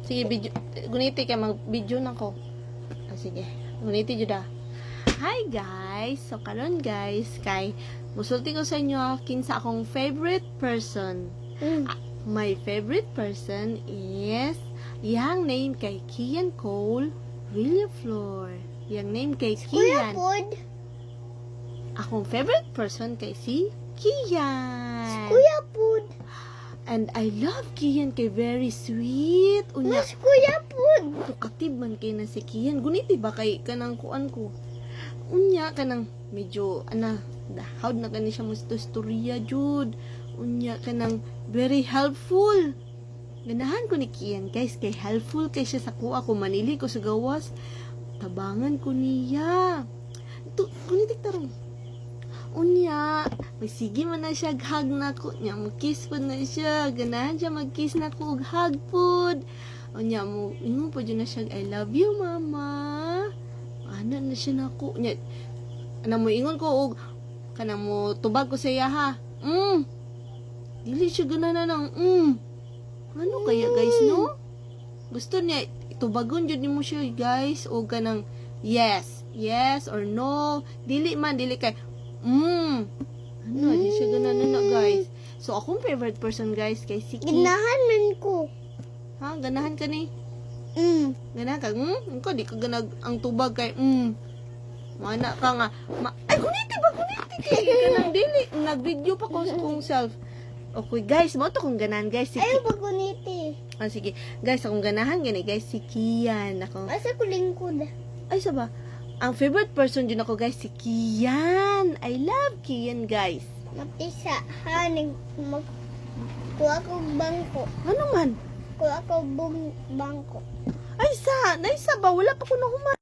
Sige, video, guniti kay mag-video na ko. Sige, guniti jud ah. Hi guys! So karon guys, kay musulti ko sa inyo kinsa akong favorite person. My favorite person is yang name kay Kian Cole Villaflor. Yang name kay Kuya Kian. Pod. Akong favorite person kay si Kian. Kuya Pod. And I love Kian kay very sweet. Unya, Mas Kuya Pod. talkative man kay na si Kian. Guniti ba kay kanang kuan ko? Unya kanang medyo hawd na kani siya mo storya jud. Unya kanang very helpful. Ganahan ko ni Kian guys kay helpful kay siya sa kuha ko manili ko sa gawas. Tabangan ko niya. Guniti tarong. Unya, magsige man na siya hug na ko. Unya, mag-kiss po na siya. Ganahan siya mag-kiss na ko og hug po. Unya, ingon po dyan na siya, I love you, mama. Ano na siya na ko. Unya, mo ingon ko og kanang mo tubag ko sa iya ha. Dili siya ganahan ng Ano kaya guys, no? Gusto niya, itubagon dyan mo siya guys. O kanang yes or no. Dili kay di siya ganahan na guys. So, akong favorite person guys kay si Ki. Ganahan man ko. Ha? Ganahan ka ni? Ganahan ka? Ikaw, di ka ganag ang tubag kay Mana ka nga. Ay, guniti kay ganang dili. Nag-video pa ko sa kong self. Okay guys, mo to kung ganahan guys si Ayaw baguniti. sige. Guys, akong ganahan gani guys si Kian. Ako. Asa ko lingkod. Ay, saba. Ang favorite person din ako guys si Kian. I love Kian guys. Matisa. Haning kuha ko bangko. Ano man? Kuha ko bangko. Ay, naisa ba? Wala pa ko nahuman.